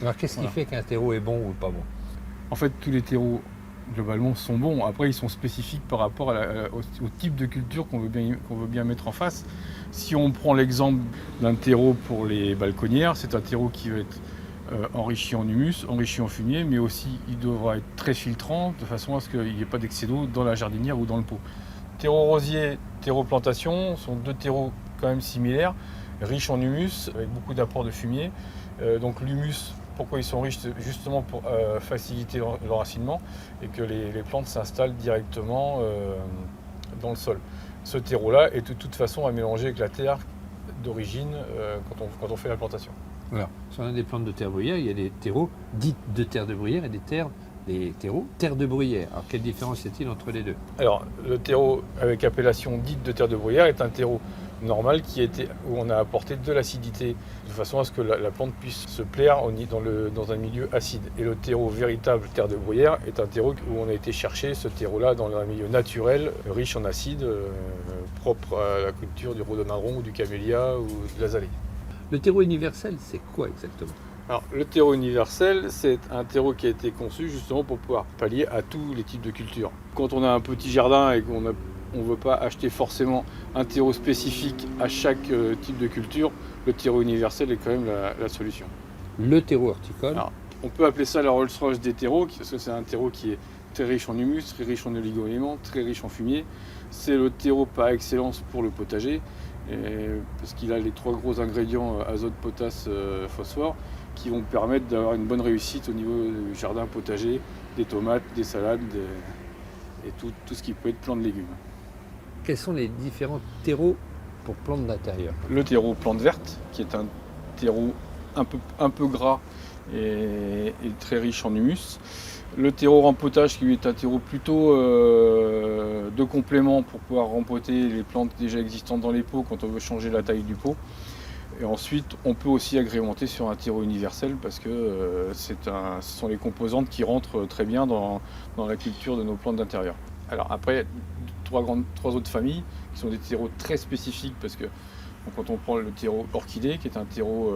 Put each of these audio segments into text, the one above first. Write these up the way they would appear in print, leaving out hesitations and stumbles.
Alors qu'est-ce qui fait qu'un terreau est bon ou pas bon? En fait, tous les terreaux, globalement, sont bons. Après, ils sont spécifiques par rapport au type de culture qu'on veut bien mettre en face. Si on prend l'exemple d'un terreau pour les balconnières, c'est un terreau qui va être enrichi en humus, enrichi en fumier, mais aussi il devra être très filtrant de façon à ce qu'il n'y ait pas d'excès d'eau dans la jardinière ou dans le pot. Terreau rosier, terreau plantation sont deux terreaux quand même similaires, riches en humus, avec beaucoup d'apports de fumier. Donc l'humus, pourquoi ils sont riches? Justement pour faciliter l'enracinement et que les plantes s'installent directement dans le sol. Ce terreau-là est de toute façon à mélanger avec la terre d'origine quand on fait la plantation. Alors, si on a des plantes de terre bruyère, il y a des terreaux dites de terre de bruyère et des terreaux terre de bruyère. Alors, quelle différence y a-t-il entre les deux? Alors, le terreau avec appellation dite de terre de bruyère est un terreau normal où on a apporté de l'acidité de façon à ce que la plante puisse se plaire dans un milieu acide. Et le terreau véritable terre de bruyère est un terreau où on a été chercher ce terreau-là dans un milieu naturel, riche en acide, propre à la culture du rhododendron ou du camélia ou de l'azalée. Le terreau universel, c'est quoi exactement? Alors, le terreau universel, c'est un terreau qui a été conçu justement pour pouvoir pallier à tous les types de cultures. Quand on a un petit jardin et qu'on ne veut pas acheter forcément un terreau spécifique à chaque type de culture, le terreau universel est quand même la solution. Le terreau horticole. Alors, on peut appeler ça la Rolls-Royce des terreaux, parce que c'est un terreau qui est très riche en humus, très riche en oligo-éléments, très riche en fumier. C'est le terreau par excellence pour le potager, parce qu'il a les trois gros ingrédients azote, potasse, phosphore, qui vont permettre d'avoir une bonne réussite au niveau du jardin potager, des tomates, des salades et tout ce qui peut être plants de légumes. Quels sont les différents terreaux pour plantes d'intérieur? Le terreau plante verte, qui est un terreau un peu gras et très riche en humus. Le terreau rempotage, qui est un terreau plutôt de complément pour pouvoir rempoter les plantes déjà existantes dans les pots quand on veut changer la taille du pot. Et ensuite, on peut aussi agrémenter sur un terreau universel parce que ce sont les composantes qui rentrent très bien dans la culture de nos plantes d'intérieur. Alors après, trois autres familles qui sont des terreaux très spécifiques parce que quand on prend le terreau orchidée, qui est un terreau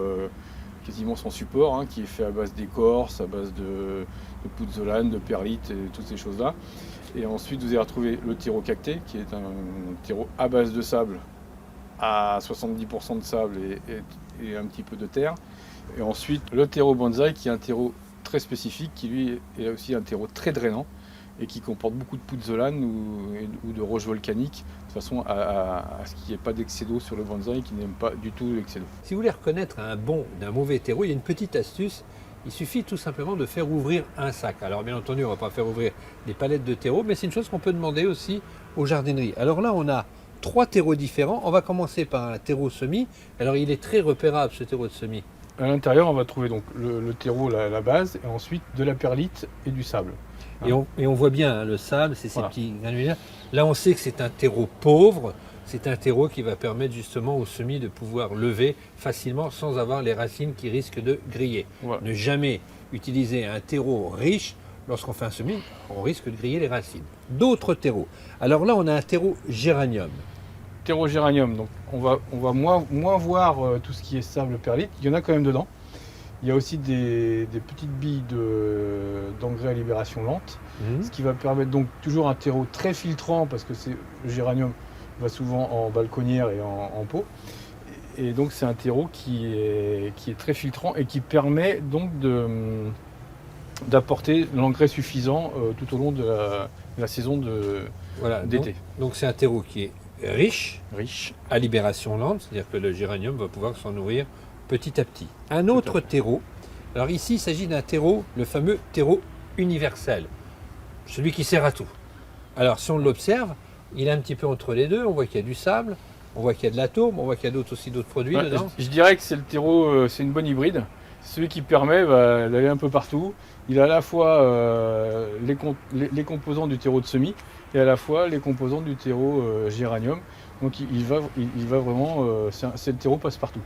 quasiment sans support, qui est fait à base d'écorce, à base de pouzzolane, de perlite et toutes ces choses-là. Et ensuite, vous allez retrouver le terreau cacté, qui est un terreau à base de sable, à 70% de sable et un petit peu de terre. Et ensuite, le terreau bonsaï, qui est un terreau très spécifique, qui lui est aussi un terreau très drainant et qui comporte beaucoup de pouzzolane ou de roches volcaniques, de façon à ce qu'il n'y ait pas d'excès d'eau sur le bonsaï, qui n'aime pas du tout l'excès d'eau. Si vous voulez reconnaître un bon d'un mauvais terreau, il y a une petite astuce. Il suffit tout simplement de faire ouvrir un sac. Alors bien entendu, on ne va pas faire ouvrir des palettes de terreau, mais c'est une chose qu'on peut demander aussi aux jardineries. Alors là, on a 3 terreaux différents. On va commencer par un terreau semis. Alors il est très repérable, ce terreau de semis. À l'intérieur, on va trouver donc le terreau, la base, et ensuite de la perlite et du sable. Et on voit bien le sable, c'est ces Voilà. petits granulats. Là, on sait que c'est un terreau pauvre. C'est un terreau qui va permettre justement au semis de pouvoir lever facilement sans avoir les racines qui risquent de griller. Voilà. Ne jamais utiliser un terreau riche. Lorsqu'on fait un semis, on risque de griller les racines. D'autres terreaux. Alors là, on a un terreau géranium. Terreau géranium, donc on va moins voir tout ce qui est sable perlite. Il y en a quand même dedans. Il y a aussi des petites billes d'engrais à libération lente, ce qui va permettre donc toujours un terreau très filtrant parce que le géranium va souvent en balconnière et en pot. Et donc c'est un terreau qui est très filtrant et qui permet donc d'apporter l'engrais suffisant tout au long de la saison d'été. Donc c'est un terreau qui est riche Riche. à libération lente, c'est-à-dire que le géranium va pouvoir s'en nourrir petit à petit. Un autre terreau, alors ici il s'agit d'un terreau, le fameux terreau universel, celui qui sert à tout. Alors si on l'observe, il est un petit peu entre les deux, on voit qu'il y a du sable, on voit qu'il y a de la tourbe, on voit qu'il y a aussi d'autres produits dedans. Je dirais que c'est le terreau, c'est une bonne hybride. C'est celui qui permet d'aller un peu partout. Il a à la fois les composants du terreau de semis et à la fois les composants du terreau géranium. Donc il va vraiment, c'est le terreau passe-partout.